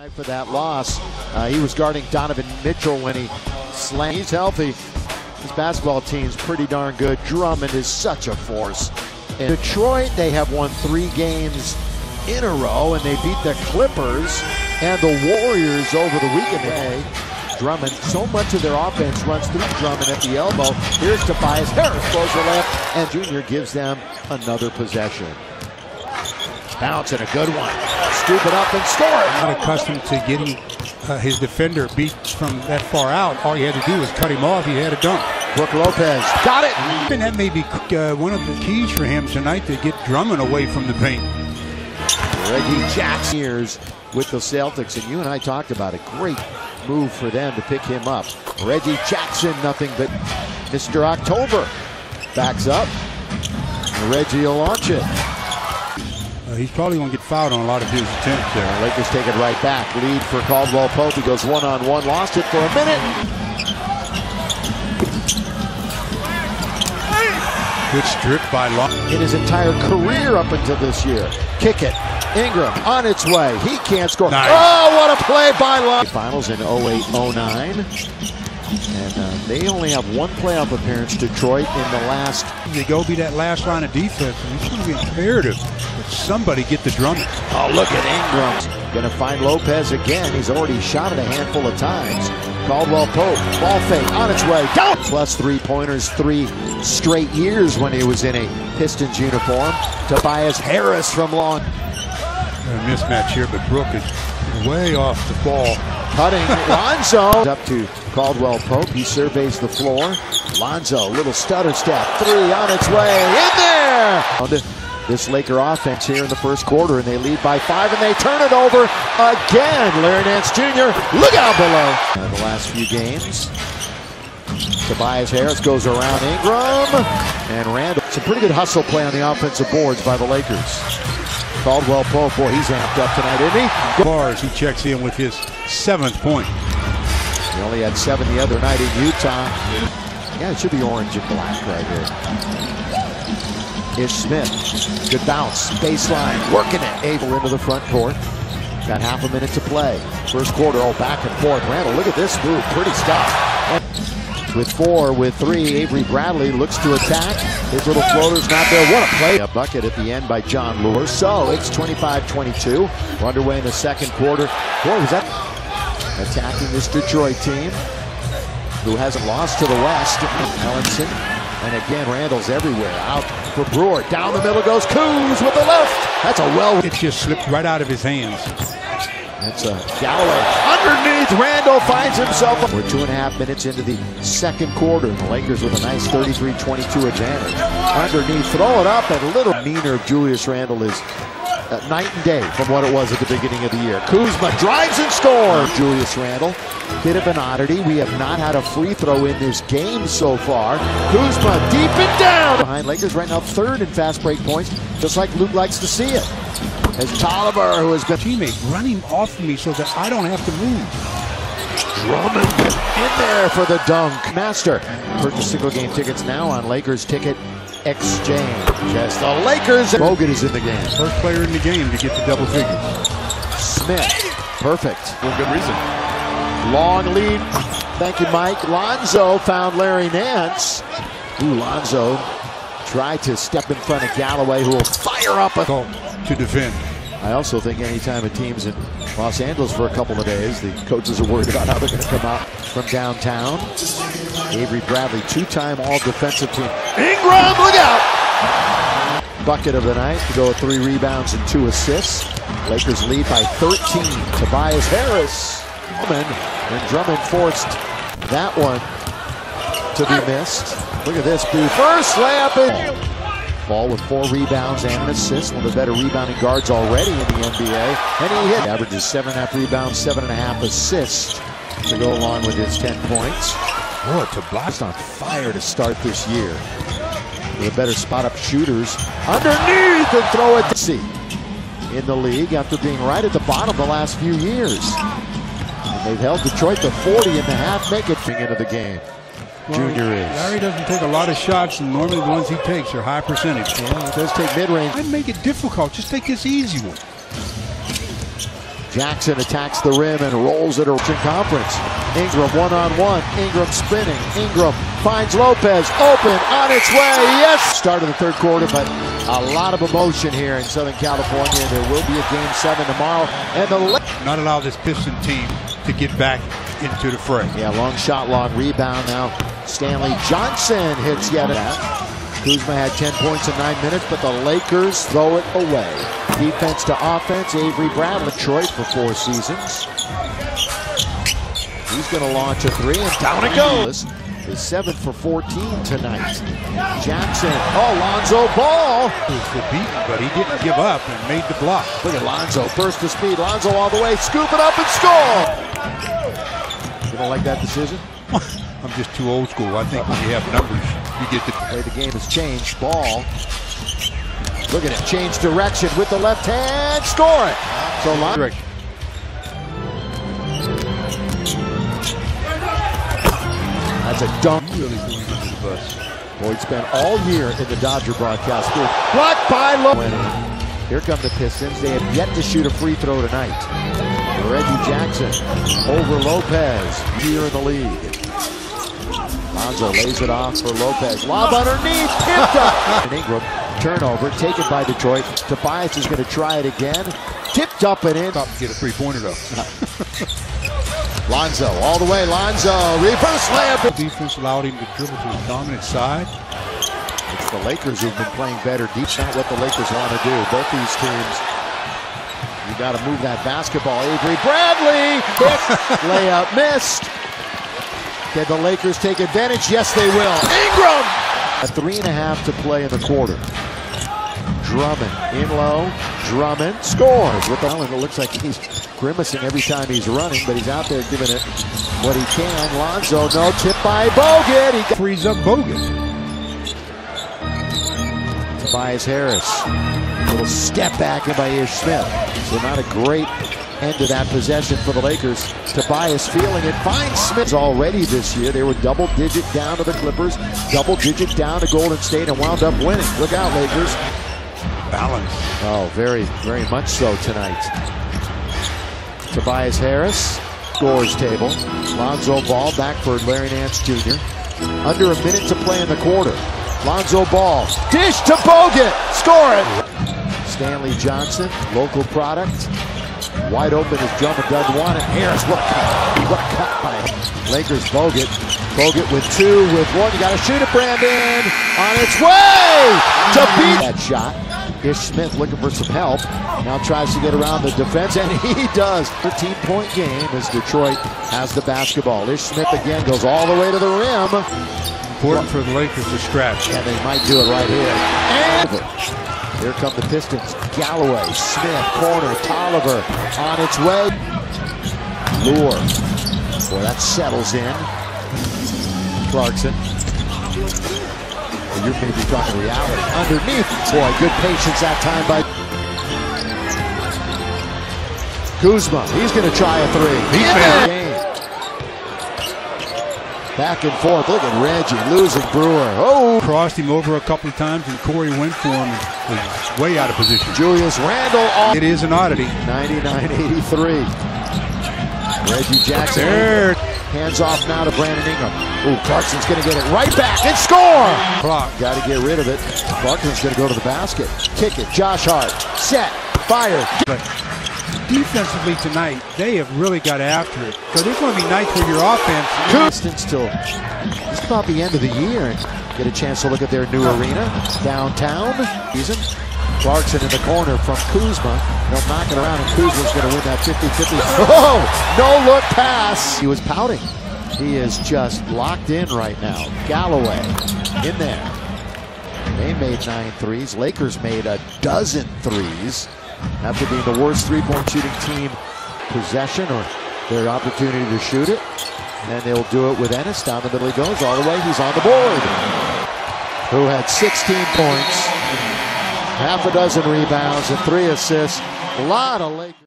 For that loss, he was guarding Donovan Mitchell when he slammed. He's healthy. His basketball team's pretty darn good. Drummond is such a force. In Detroit, they have won 3 games in a row, and they beat the Clippers and the Warriors over the weekend. Drummond, so much of their offense runs through Drummond at the elbow. Here's Tobias Harris, throws the left, and Junior gives them another possession. Bounce and a good one. Scoop it up and score it. Not accustomed to getting his defender beat from that far out. All you had to do was cut him off. He had a dunk. Brook Lopez got it. And that may be one of the keys for him tonight, to get Drummond away from the paint. Reggie Jackson years with the Celtics, and you and I talked about it. Great move for them to pick him up. Reggie Jackson, nothing but Mr. October. Backs up. Reggie will launch it. He's probably going to get fouled on a lot of his attempts there. Lakers take it right back. Lead for Caldwell Pope. He goes one-on-one. Lost it for a minute. Good strip by Long. In his entire career up until this year. Kick it. Ingram on its way. He can't score. Nice. Oh, what a play by Long. Finals in 08-09. And they only have 1 playoff appearance, Detroit, in the last. They go be that last line of defense, and it's going to be imperative that somebody get the Drummond. Oh, look at Ingram. Going to find Lopez again. He's already shot it a handful of times. Caldwell Pope, ball fake on its way. Down. Plus 3-pointers 3 straight years when he was in a Pistons uniform. Tobias Harris from long. A mismatch here, but Brook is way off the ball. Cutting Lonzo up to Caldwell Pope. He surveys the floor. Lonzo, little stutter step. 3 on its way. In there! This Laker offense here in the first quarter, and they lead by 5, and they turn it over again. Larry Nance Jr. Look out below. The last few games. Tobias Harris goes around Ingram and Randall. It's a pretty good hustle play on the offensive boards by the Lakers. Caldwell Pope, boy, he's amped up tonight, isn't he? Bars, he checks in with his 7th point. He only had 7 the other night in Utah. Yeah, it should be orange and black right here. Ish Smith, good bounce, baseline, working it. Abel into the front court. Got half a minute to play. First quarter, all back and forth. Randall, look at this move, pretty stuff. With 4, with 3, Avery Bradley looks to attack. His little floater's not there. What a play. A bucket at the end by John Lewis. So it's 25-22. We're underway in the second quarter. Boy, was that attacking this Detroit team, who hasn't lost to the West. Ellenson. And again, Randall's everywhere. Out for Brewer. Down the middle goes Kuz with the left. That's a well. It just slipped right out of his hands. That's Galloway. Underneath, Randall finds himself. We're 2.5 minutes into the second quarter, and the Lakers with a nice 33-22 advantage. Underneath, throw it up, and a little meaner of Julius Randall is night and day from what it was at the beginning of the year. Kuzma drives and scores. Julius Randall, bit of an oddity. We have not had a free throw in this game so far. Kuzma deep and down. Behind Lakers right now 3rd in fast break points, just like Luke likes to see it. As Tolliver, who has been teammate, run him off of me so that I don't have to move. Drummond in there for the dunk. Master, purchase single game tickets now on Lakers Ticket Exchange. As the Lakers, Bogut is in the game. First player in the game to get to double figures. Smith, perfect. For good reason. Long lead. Thank you, Mike. Lonzo found Larry Nance. Ooh, Lonzo tried to step in front of Galloway, who will fire up to defend. I also think anytime a team's in Los Angeles for a couple of days, the coaches are worried about how they're going to come out from downtown. Avery Bradley, 2-time all-defensive team. Ingram, look out! Bucket of the night to go with 3 rebounds and 2 assists. Lakers lead by 13. Tobias Harris. And Drummond forced that one to be missed. Look at this. First layup. Ball with 4 rebounds and an assist. One of the better rebounding guards already in the NBA. And he hit. Averages 7.5 rebounds, 7.5 assists to go along with his 10 points. Boy, Tobias on fire to start this year. With a better spot-up shooters. Underneath and throw it to C. In the league after being right at the bottom the last few years. And they've held Detroit to 40.5. Make it into the game. Junior is. Larry doesn't take a lot of shots, and normally the ones he takes are high percentage. Yeah, he does take mid-range. I'd make it difficult. Just take this easy one. Jackson attacks the rim and rolls it around conference. Ingram one-on-one. Ingram spinning. Ingram finds Lopez. Open on its way. Yes! Start of the third quarter, but a lot of emotion here in Southern California. There will be a Game 7 tomorrow. And not allow this Piston team to get back into the fray. Yeah, long shot, long rebound now. Stanley Johnson hits yet that. Kuzma had 10 points in 9 minutes, but the Lakers throw it away. Defense to offense, Avery Bradley, Detroit for 4 seasons. He's going to launch a 3, and down it goes. Is 7 for 14 tonight. Jackson, Lonzo Ball. He was beaten, but he didn't give up and made the block. Look at Lonzo, burst of speed. Lonzo all the way, scoop it up and score. You don't like that decision? I'm just too old school. I think when you have numbers, you get the game has changed. Ball. Look at it. Change direction with the left hand. Score it. So direction. That's a dunk. Really going under the bus. Boyd spent all year in the Dodger broadcast booth. Blocked by Lopez. Here come the Pistons. They have yet to shoot a free throw tonight. Reggie Jackson over Lopez. Here in the league. Lonzo lays it off for Lopez. Lob underneath. Tipped up. And Ingram. Turnover taken by Detroit. Tobias is going to try it again. Tipped up and in. Get a three-pointer though. Lonzo all the way. Lonzo reverse layup. Defense allowed him to dribble to his dominant side. It's the Lakers who've been playing better. Deep not what the Lakers want to do. Both these teams. You got to move that basketball. Avery Bradley. Layup missed. Can the Lakers take advantage? Yes, they will. Ingram. A 3.5 to play in the quarter. Drummond in low. Drummond scores with the Allen. It looks like he's grimacing every time he's running, but he's out there giving it what he can. Lonzo, no tip by Bogut. He frees up Bogut. Tobias Harris. A little step back in by Ish Smith. So not a great end to that possession for the Lakers. Tobias feeling it. Finds Smith already this year. They were double-digit down to the Clippers, double-digit down to Golden State, and wound up winning. Look out, Lakers. Balance. Oh, very, very much so tonight. Tobias Harris, scores table. Lonzo Ball back for Larry Nance Jr. Under a minute to play in the quarter. Lonzo Ball, dish to Bogut, score it. Stanley Johnson, local product. Wide open as Drummond doesn't want it. Harris, what a cut by him. Lakers, Bogut. Bogut with 2, with 1. You got to shoot it, Brandon. On its way to beat that shot. Ish Smith looking for some help. Now tries to get around the defense, and he does. 13-point game as Detroit has the basketball. Ish Smith again goes all the way to the rim. Important for the Lakers to scratch. And they might do it right here. And here come the Pistons. Galloway, Smith, corner, Tolliver on its way. Lure. Boy, that settles in. Clarkson. You're maybe talking reality. Underneath. Boy, good patience that time by Kuzma. He's going to try a 3. He's in the game. Back and forth. Look at Reggie losing Brewer. Oh! Crossed him over a couple of times, and Corey went for him and was way out of position. Julius Randle. It is an oddity. 99-83. Reggie Jackson. There. Hands off now to Brandon Ingram. Ooh, Clarkson's going to get it right back and score! Clock. Got to get rid of it. Clarkson's going to go to the basket. Kick it. Josh Hart. Set. Fire. But defensively tonight, they have really got after it. So there's going to be nights where your offense... Distance till just about the end of the year and get a chance to look at their new arena downtown. Season. Clarkson in the corner from Kuzma. They'll knock it around, and Kuzma's going to win that 50-50. Oh! No-look pass. He was pouting. He is just locked in right now. Galloway in there. They made 9 threes. Lakers made a dozen threes after being the worst three-point shooting team possession or their opportunity to shoot it. And they'll do it with Ennis. Down the middle he goes. All the way. He's on the board. Who had 16 points. Half a dozen rebounds and 3 assists. A lot of Lakers.